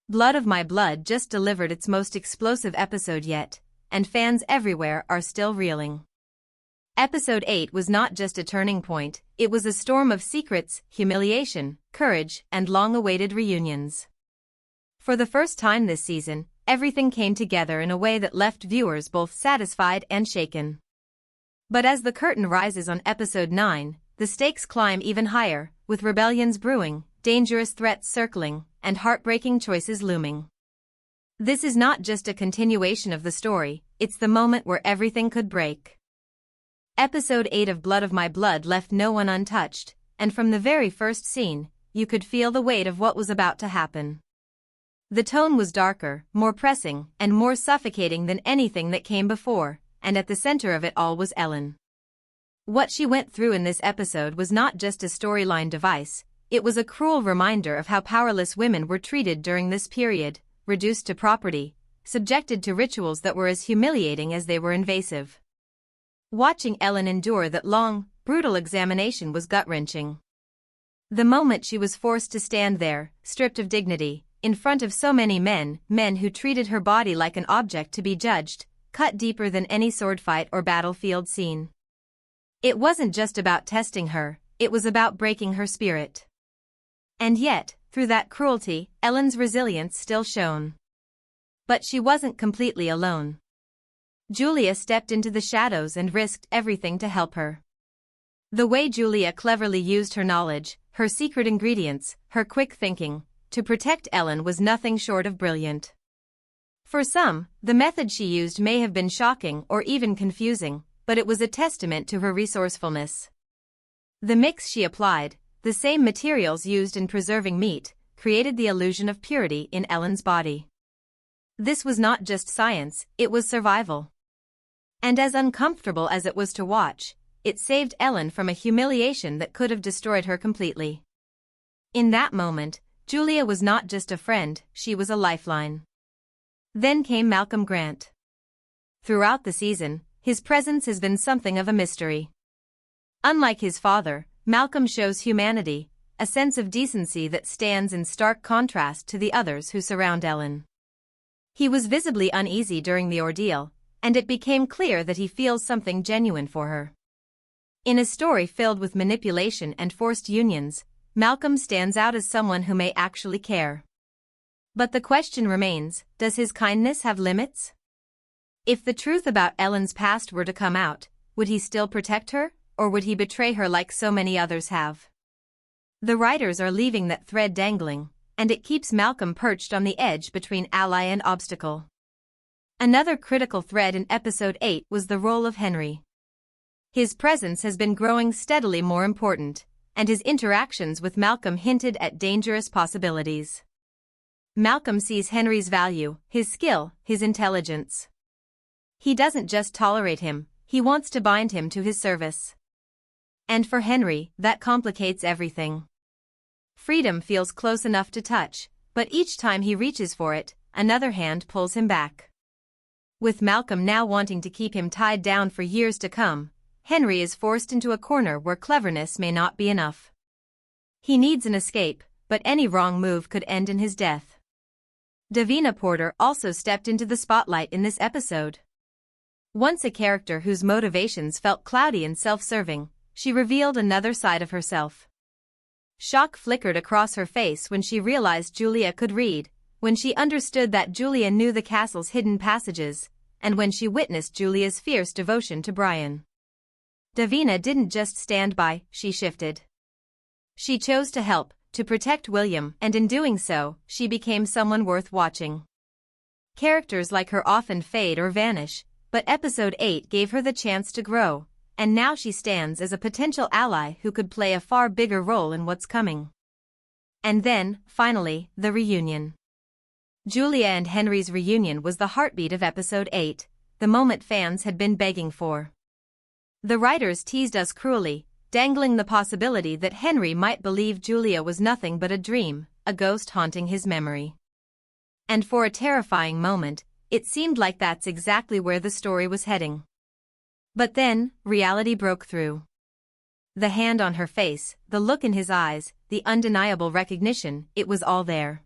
Blood of My Blood just delivered its most explosive episode yet, and fans everywhere are still reeling. Episode 8 was not just a turning point, it was a storm of secrets, humiliation, courage, and long-awaited reunions. For the first time this season, everything came together in a way that left viewers both satisfied and shaken. But as the curtain rises on episode 9, the stakes climb even higher, with rebellions brewing, dangerous threats circling, and heartbreaking choices looming. This is not just a continuation of the story, it's the moment where everything could break. Episode 8 of Blood of My Blood left no one untouched, and from the very first scene, you could feel the weight of what was about to happen. The tone was darker, more pressing, and more suffocating than anything that came before, and at the center of it all was Ellen. What she went through in this episode was not just a storyline device, it was a cruel reminder of how powerless women were treated during this period, reduced to property, subjected to rituals that were as humiliating as they were invasive. Watching Ellen endure that long, brutal examination was gut-wrenching. The moment she was forced to stand there, stripped of dignity, in front of so many men who treated her body like an object to be judged, cut deeper than any sword fight or battlefield scene. It wasn't just about testing her, it was about breaking her spirit. And yet, through that cruelty, Ellen's resilience still shone. But she wasn't completely alone. Julia stepped into the shadows and risked everything to help her. The way Julia cleverly used her knowledge, her secret ingredients, her quick thinking, to protect Ellen was nothing short of brilliant. For some, the method she used may have been shocking or even confusing, but it was a testament to her resourcefulness. The mix she applied, the same materials used in preserving meat, created the illusion of purity in Ellen's body. This was not just science, it was survival. And as uncomfortable as it was to watch, it saved Ellen from a humiliation that could have destroyed her completely. In that moment, Julia was not just a friend, she was a lifeline. Then came Malcolm Grant. Throughout the season, his presence has been something of a mystery. Unlike his father, Malcolm shows humanity, a sense of decency that stands in stark contrast to the others who surround Ellen. He was visibly uneasy during the ordeal, and it became clear that he feels something genuine for her. In a story filled with manipulation and forced unions, Malcolm stands out as someone who may actually care. But the question remains, does his kindness have limits? If the truth about Ellen's past were to come out, would he still protect her, or would he betray her like so many others have? The writers are leaving that thread dangling, and it keeps Malcolm perched on the edge between ally and obstacle. Another critical thread in episode 8 was the role of Henry. His presence has been growing steadily more important, and his interactions with Malcolm hinted at dangerous possibilities. Malcolm sees Henry's value, his skill, his intelligence. He doesn't just tolerate him, he wants to bind him to his service. And for Henry, that complicates everything. Freedom feels close enough to touch, but each time he reaches for it, another hand pulls him back. With Malcolm now wanting to keep him tied down for years to come, Henry is forced into a corner where cleverness may not be enough. He needs an escape, but any wrong move could end in his death. Davina Porter also stepped into the spotlight in this episode. Once a character whose motivations felt cloudy and self-serving, she revealed another side of herself. Shock flickered across her face when she realized Julia could read, when she understood that Julia knew the castle's hidden passages, and when she witnessed Julia's fierce devotion to Brian. Davina didn't just stand by, she shifted. She chose to help, to protect William, and in doing so, she became someone worth watching. Characters like her often fade or vanish, but episode 8 gave her the chance to grow, and now she stands as a potential ally who could play a far bigger role in what's coming. And then, finally, the reunion. Julia and Henry's reunion was the heartbeat of episode 8, the moment fans had been begging for. The writers teased us cruelly, dangling the possibility that Henry might believe Julia was nothing but a dream, a ghost haunting his memory. And for a terrifying moment, it seemed like that's exactly where the story was heading. But then, reality broke through. The hand on her face, the look in his eyes, the undeniable recognition, it was all there.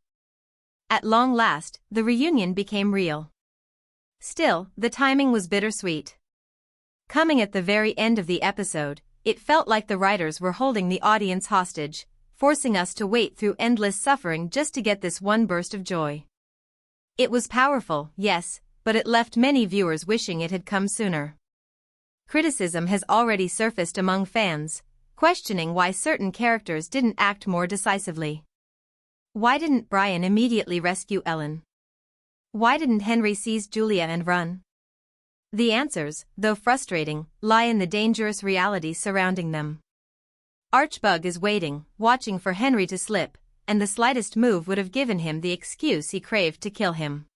At long last, the reunion became real. Still, the timing was bittersweet. Coming at the very end of the episode, it felt like the writers were holding the audience hostage, forcing us to wait through endless suffering just to get this one burst of joy. It was powerful, yes, but it left many viewers wishing it had come sooner. Criticism has already surfaced among fans, questioning why certain characters didn't act more decisively. Why didn't Brian immediately rescue Ellen? Why didn't Henry seize Julia and run? The answers, though frustrating, lie in the dangerous reality surrounding them. Archbug is waiting, watching for Henry to slip, and the slightest move would have given him the excuse he craved to kill him.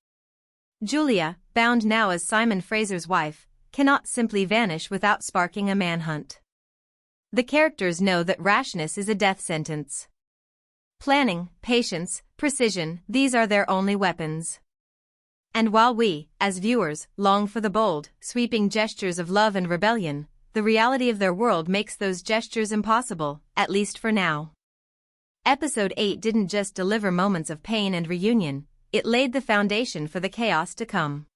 Julia, bound now as Simon Fraser's wife, cannot simply vanish without sparking a manhunt. The characters know that rashness is a death sentence. Planning, patience, precision, these are their only weapons. And while we, as viewers, long for the bold, sweeping gestures of love and rebellion, the reality of their world makes those gestures impossible, at least for now. Episode 8 didn't just deliver moments of pain and reunion, it laid the foundation for the chaos to come.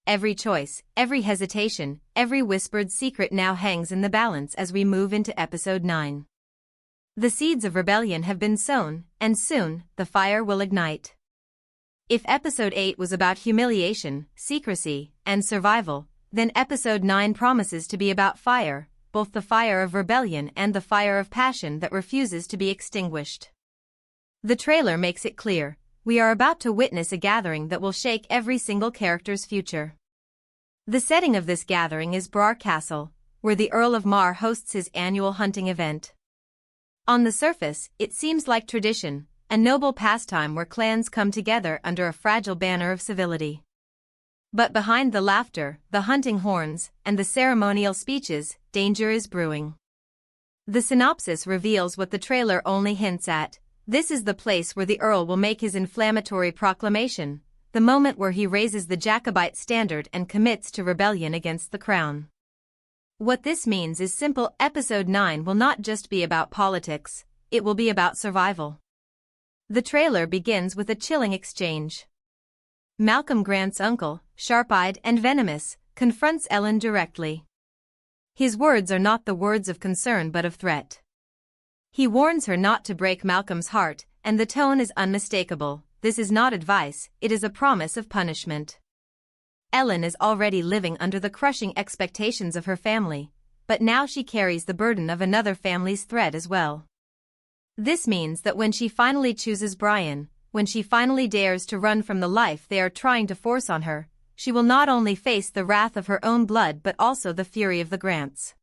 Every choice, every hesitation, every whispered secret now hangs in the balance as we move into Episode 9. The seeds of rebellion have been sown, and soon, the fire will ignite. If Episode 8 was about humiliation, secrecy, and survival, then Episode 9 promises to be about fire, both the fire of rebellion and the fire of passion that refuses to be extinguished. The trailer makes it clear, we are about to witness a gathering that will shake every single character's future. The setting of this gathering is Brar Castle, where the Earl of Mar hosts his annual hunting event. On the surface, it seems like tradition, a noble pastime where clans come together under a fragile banner of civility. But behind the laughter, the hunting horns, and the ceremonial speeches, danger is brewing. The synopsis reveals what the trailer only hints at. This is the place where the Earl will make his inflammatory proclamation, the moment where he raises the Jacobite standard and commits to rebellion against the crown. What this means is simple: Episode 9 will not just be about politics, it will be about survival. The trailer begins with a chilling exchange. Malcolm Grant's uncle, sharp-eyed and venomous, confronts Ellen directly. His words are not the words of concern but of threat. He warns her not to break Malcolm's heart, and the tone is unmistakable. This is not advice, it is a promise of punishment. Ellen is already living under the crushing expectations of her family, but now she carries the burden of another family's threat as well. This means that when she finally chooses Brian, when she finally dares to run from the life they are trying to force on her, she will not only face the wrath of her own blood but also the fury of the Grants.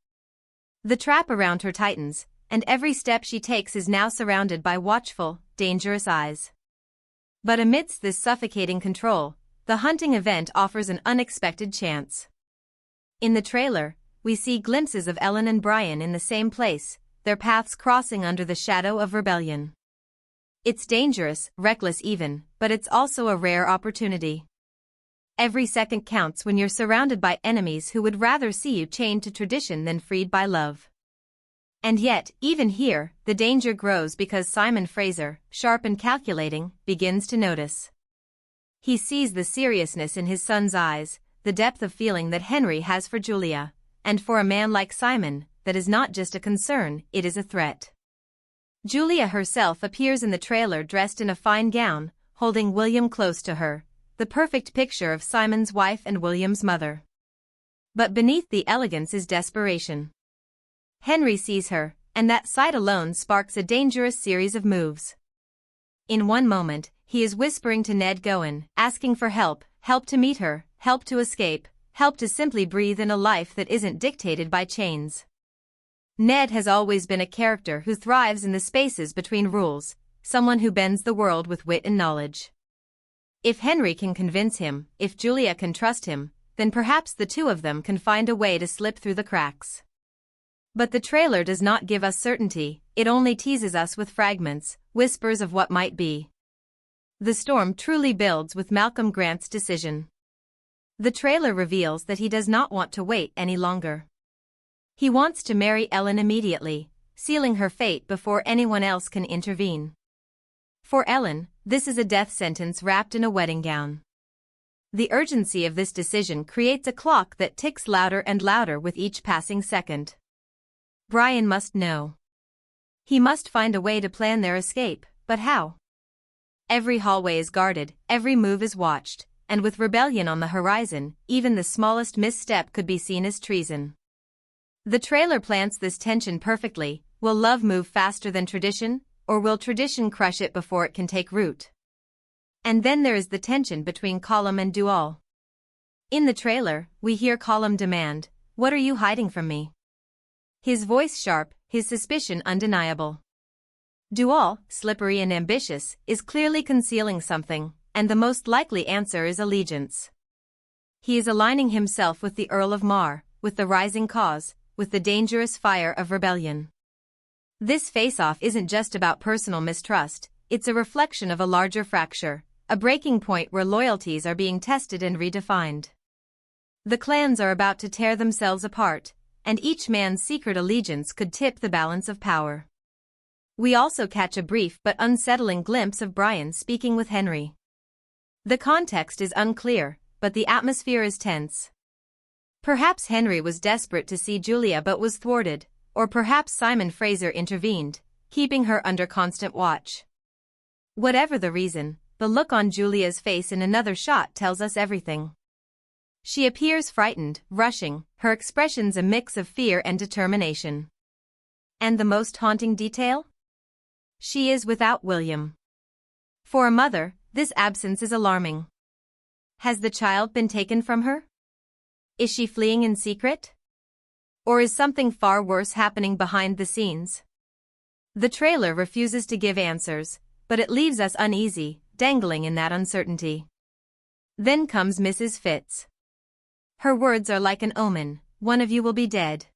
The trap around her tightens, and every step she takes is now surrounded by watchful, dangerous eyes. But amidst this suffocating control, the hunting event offers an unexpected chance. In the trailer, we see glimpses of Ellen and Brian in the same place, their paths crossing under the shadow of rebellion. It's dangerous, reckless even, but it's also a rare opportunity. Every second counts when you're surrounded by enemies who would rather see you chained to tradition than freed by love. And yet, even here, the danger grows because Simon Fraser, sharp and calculating, begins to notice. He sees the seriousness in his son's eyes, the depth of feeling that Henry has for Julia, and for a man like Simon, that is not just a concern, it is a threat. Julia herself appears in the trailer dressed in a fine gown, holding William close to her, the perfect picture of Simon's wife and William's mother. But beneath the elegance is desperation. Henry sees her, and that sight alone sparks a dangerous series of moves. In one moment, he is whispering to Ned Gowan, asking for help, help to meet her, help to escape, help to simply breathe in a life that isn't dictated by chains. Ned has always been a character who thrives in the spaces between rules, someone who bends the world with wit and knowledge. If Henry can convince him, if Julia can trust him, then perhaps the two of them can find a way to slip through the cracks. But the trailer does not give us certainty, it only teases us with fragments, whispers of what might be. The storm truly builds with Malcolm Grant's decision. The trailer reveals that he does not want to wait any longer. He wants to marry Ellen immediately, sealing her fate before anyone else can intervene. For Ellen, This is a death sentence wrapped in a wedding gown. The urgency of this decision creates a clock that ticks louder and louder with each passing second. Brian must know. He must find a way to plan their escape, but how? Every hallway is guarded, every move is watched, and with rebellion on the horizon, even the smallest misstep could be seen as treason. The trailer plants this tension perfectly. Will love move faster than tradition, or will tradition crush it before it can take root? And then there is the tension between Colum and Dual. In the trailer, we hear Colum demand, "What are you hiding from me?" His voice sharp, his suspicion undeniable. Dual, slippery and ambitious, is clearly concealing something, and the most likely answer is allegiance. He is aligning himself with the Earl of Mar, with the rising cause, with the dangerous fire of rebellion. This face-off isn't just about personal mistrust, it's a reflection of a larger fracture, a breaking point where loyalties are being tested and redefined. The clans are about to tear themselves apart, and each man's secret allegiance could tip the balance of power. We also catch a brief but unsettling glimpse of Brian speaking with Henry. The context is unclear, but the atmosphere is tense. Perhaps Henry was desperate to see Julia but was thwarted, or perhaps Simon Fraser intervened, keeping her under constant watch. Whatever the reason, the look on Julia's face in another shot tells us everything. She appears frightened, rushing, her expressions a mix of fear and determination. And the most haunting detail? She is without William. For a mother, this absence is alarming. Has the child been taken from her? Is she fleeing in secret? Or is something far worse happening behind the scenes? The trailer refuses to give answers, but it leaves us uneasy, dangling in that uncertainty. Then comes Mrs. Fitz. Her words are like an omen, "One of you will be dead."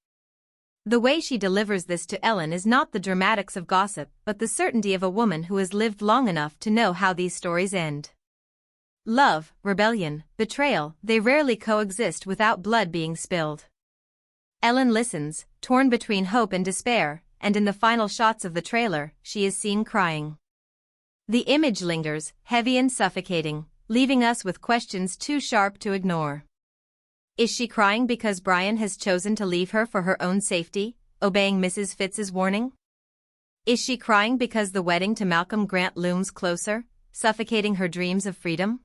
The way she delivers this to Ellen is not the dramatics of gossip, but the certainty of a woman who has lived long enough to know how these stories end. Love, rebellion, betrayal, they rarely coexist without blood being spilled. Ellen listens, torn between hope and despair, and in the final shots of the trailer, she is seen crying. The image lingers, heavy and suffocating, leaving us with questions too sharp to ignore. Is she crying because Brian has chosen to leave her for her own safety, obeying Mrs. Fitz's warning? Is she crying because the wedding to Malcolm Grant looms closer, suffocating her dreams of freedom?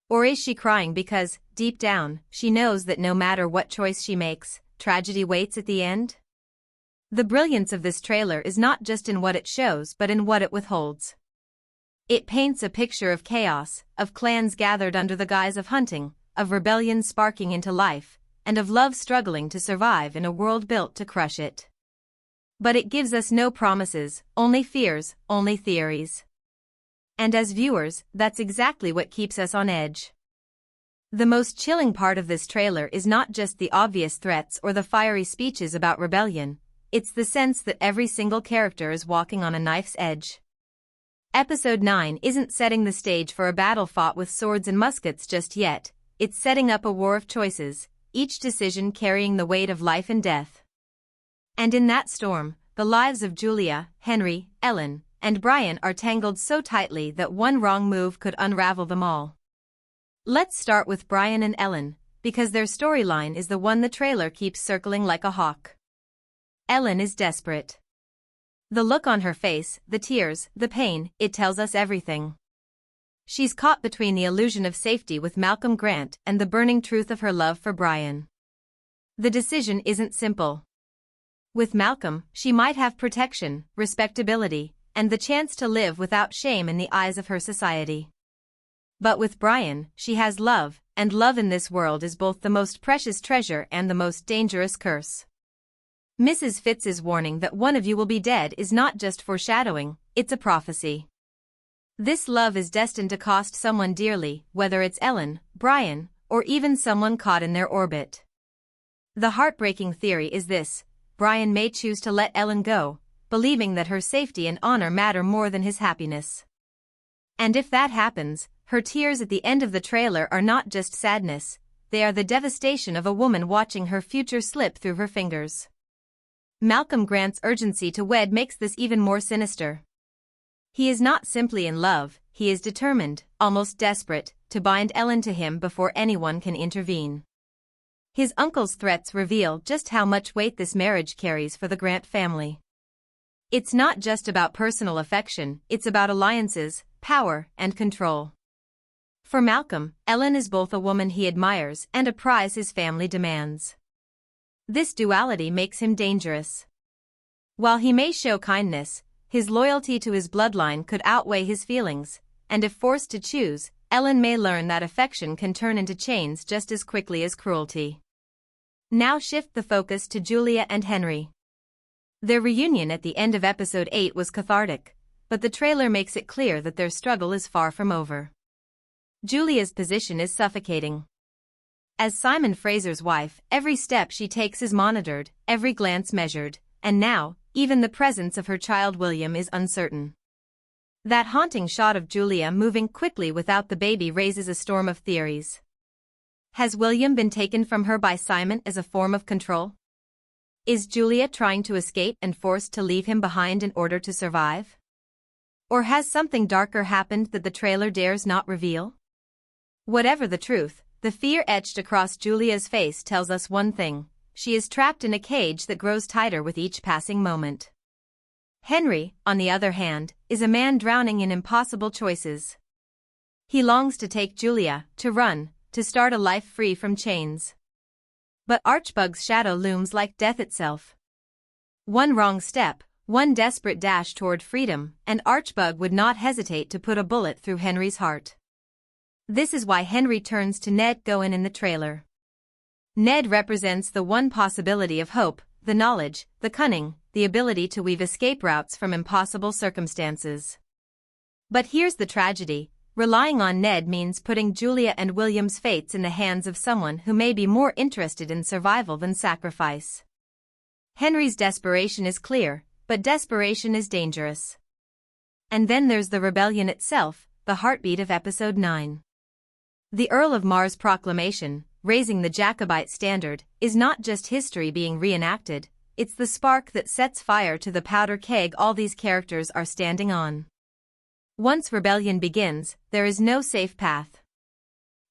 Or is she crying because, deep down, she knows that no matter what choice she makes, tragedy waits at the end? The brilliance of this trailer is not just in what it shows but in what it withholds. It paints a picture of chaos, of clans gathered under the guise of hunting, of rebellion sparking into life, and of love struggling to survive in a world built to crush it. But it gives us no promises, only fears, only theories. And as viewers, that's exactly what keeps us on edge. The most chilling part of this trailer is not just the obvious threats or the fiery speeches about rebellion, it's the sense that every single character is walking on a knife's edge. Episode 9 isn't setting the stage for a battle fought with swords and muskets just yet. It's setting up a war of choices, each decision carrying the weight of life and death. And in that storm, the lives of Julia, Henry, Ellen, and Brian are tangled so tightly that one wrong move could unravel them all. Let's start with Brian and Ellen, because their storyline is the one the trailer keeps circling like a hawk. Ellen is desperate. The look on her face, the tears, the pain, it tells us everything. She's caught between the illusion of safety with Malcolm Grant and the burning truth of her love for Brian. The decision isn't simple. With Malcolm, she might have protection, respectability, and the chance to live without shame in the eyes of her society. But with Brian, she has love, and love in this world is both the most precious treasure and the most dangerous curse. Mrs. Fitz's warning that one of you will be dead is not just foreshadowing, it's a prophecy. This love is destined to cost someone dearly, whether it's Ellen, Brian, or even someone caught in their orbit. The heartbreaking theory is this: Brian may choose to let Ellen go, believing that her safety and honor matter more than his happiness. And if that happens, her tears at the end of the trailer are not just sadness, they are the devastation of a woman watching her future slip through her fingers. Malcolm Grant's urgency to wed makes this even more sinister. He is not simply in love, he is determined, almost desperate, to bind Ellen to him before anyone can intervene. His uncle's threats reveal just how much weight this marriage carries for the Grant family. It's not just about personal affection, it's about alliances, power, and control. For Malcolm, Ellen is both a woman he admires and a prize his family demands. This duality makes him dangerous. While he may show kindness, his loyalty to his bloodline could outweigh his feelings, and if forced to choose, Ellen may learn that affection can turn into chains just as quickly as cruelty. Now shift the focus to Julia and Henry. Their reunion at the end of episode 8 was cathartic, but the trailer makes it clear that their struggle is far from over. Julia's position is suffocating. As Simon Fraser's wife, every step she takes is monitored, every glance measured, and now, even the presence of her child William is uncertain. That haunting shot of Julia moving quickly without the baby raises a storm of theories. Has William been taken from her by Simon as a form of control? Is Julia trying to escape and forced to leave him behind in order to survive? Or has something darker happened that the trailer dares not reveal? Whatever the truth, the fear etched across Julia's face tells us one thing: she is trapped in a cage that grows tighter with each passing moment. Henry, on the other hand, is a man drowning in impossible choices. He longs to take Julia, to run, to start a life free from chains. But Archbug's shadow looms like death itself. One wrong step, one desperate dash toward freedom, and Archbug would not hesitate to put a bullet through Henry's heart. This is why Henry turns to Ned Gowan in the trailer. Ned represents the one possibility of hope, the knowledge, the cunning, the ability to weave escape routes from impossible circumstances. But here's the tragedy: relying on Ned means putting Julia and William's fates in the hands of someone who may be more interested in survival than sacrifice. Henry's desperation is clear, but desperation is dangerous. And then there's the rebellion itself, the heartbeat of episode 9. The Earl of Mar's proclamation, raising the Jacobite standard, is not just history being reenacted, it's the spark that sets fire to the powder keg all these characters are standing on. Once rebellion begins, there is no safe path.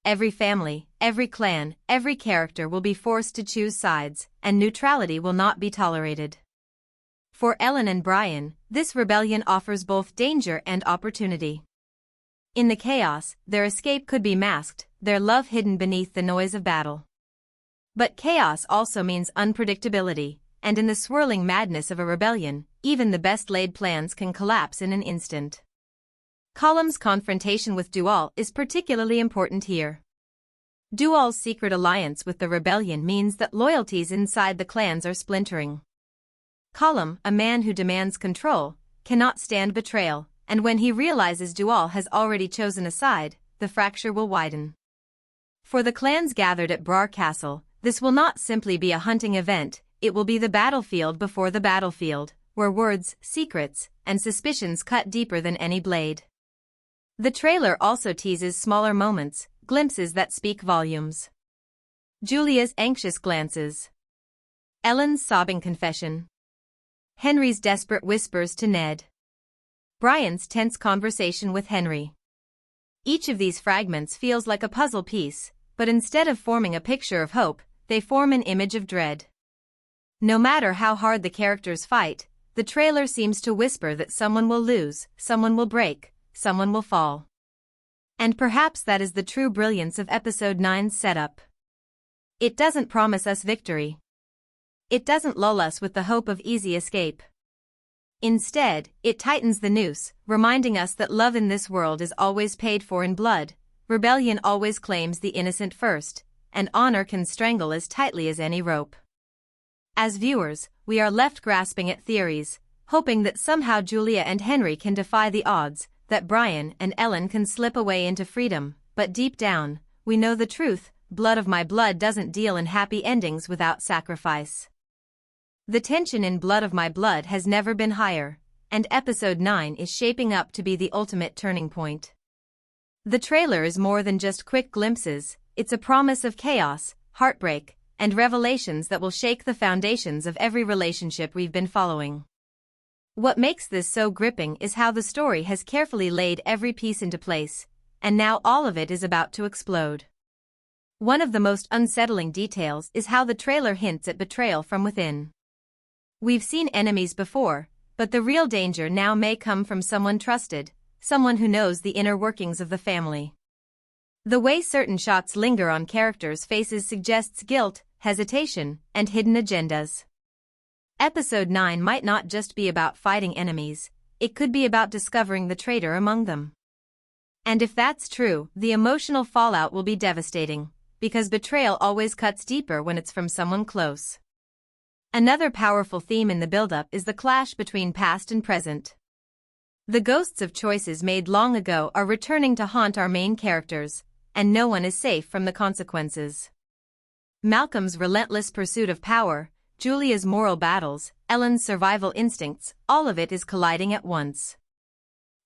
Every family, every clan, every character will be forced to choose sides, and neutrality will not be tolerated. For Ellen and Brian, this rebellion offers both danger and opportunity. In the chaos, their escape could be masked, their love hidden beneath the noise of battle. But chaos also means unpredictability, and in the swirling madness of a rebellion, even the best-laid plans can collapse in an instant. Column's confrontation with Dual is particularly important here. Dual's secret alliance with the rebellion means that loyalties inside the clans are splintering. Column, a man who demands control, cannot stand betrayal, and when he realizes Dual has already chosen a side, the fracture will widen. For the clans gathered at Brar Castle, this will not simply be a hunting event, it will be the battlefield before the battlefield, where words, secrets, and suspicions cut deeper than any blade. The trailer also teases smaller moments, glimpses that speak volumes. Julia's anxious glances. Ellen's sobbing confession. Henry's desperate whispers to Ned. Brian's tense conversation with Henry. Each of these fragments feels like a puzzle piece, but instead of forming a picture of hope, they form an image of dread. No matter how hard the characters fight, the trailer seems to whisper that someone will lose, someone will break, someone will fall. And perhaps that is the true brilliance of episode 9's setup. It doesn't promise us victory. It doesn't lull us with the hope of easy escape. Instead, it tightens the noose, reminding us that love in this world is always paid for in blood, rebellion always claims the innocent first, and honor can strangle as tightly as any rope. As viewers, we are left grasping at theories, hoping that somehow Julia and Henry can defy the odds, that Brian and Ellen can slip away into freedom, but deep down, we know the truth: blood of my blood doesn't deal in happy endings without sacrifice. The tension in Blood of My Blood has never been higher, and episode 9 is shaping up to be the ultimate turning point. The trailer is more than just quick glimpses, it's a promise of chaos, heartbreak, and revelations that will shake the foundations of every relationship we've been following. What makes this so gripping is how the story has carefully laid every piece into place, and now all of it is about to explode. One of the most unsettling details is how the trailer hints at betrayal from within. We've seen enemies before, but the real danger now may come from someone trusted, someone who knows the inner workings of the family. The way certain shots linger on characters' faces suggests guilt, hesitation, and hidden agendas. Episode 9 might not just be about fighting enemies, it could be about discovering the traitor among them. And if that's true, the emotional fallout will be devastating, because betrayal always cuts deeper when it's from someone close. Another powerful theme in the build-up is the clash between past and present. The ghosts of choices made long ago are returning to haunt our main characters, and no one is safe from the consequences. Malcolm's relentless pursuit of power, Julia's moral battles, Ellen's survival instincts, all of it is colliding at once.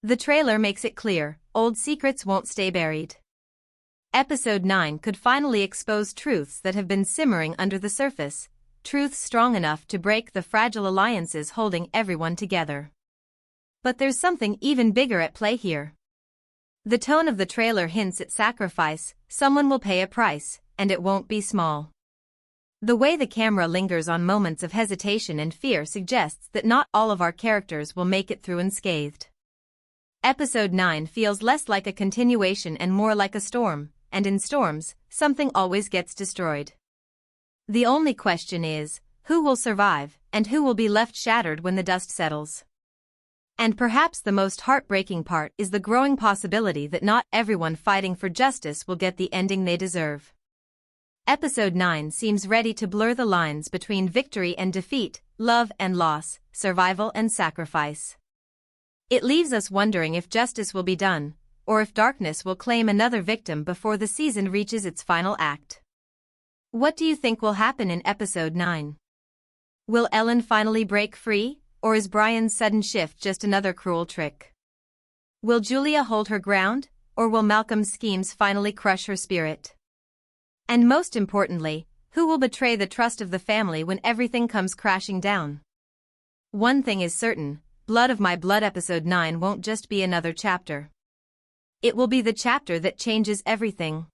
The trailer makes it clear, old secrets won't stay buried. Episode 9 could finally expose truths that have been simmering under the surface, truths strong enough to break the fragile alliances holding everyone together. But there's something even bigger at play here. The tone of the trailer hints at sacrifice, someone will pay a price, and it won't be small. The way the camera lingers on moments of hesitation and fear suggests that not all of our characters will make it through unscathed. Episode 9 feels less like a continuation and more like a storm, and in storms, something always gets destroyed. The only question is, who will survive, and who will be left shattered when the dust settles? And perhaps the most heartbreaking part is the growing possibility that not everyone fighting for justice will get the ending they deserve. Episode 9 seems ready to blur the lines between victory and defeat, love and loss, survival and sacrifice. It leaves us wondering if justice will be done, or if darkness will claim another victim before the season reaches its final act. What do you think will happen in Episode 9? Will Ellen finally break free, or is Brian's sudden shift just another cruel trick? Will Julia hold her ground, or will Malcolm's schemes finally crush her spirit? And most importantly, who will betray the trust of the family when everything comes crashing down? One thing is certain, Blood of My Blood Episode 9 won't just be another chapter. It will be the chapter that changes everything.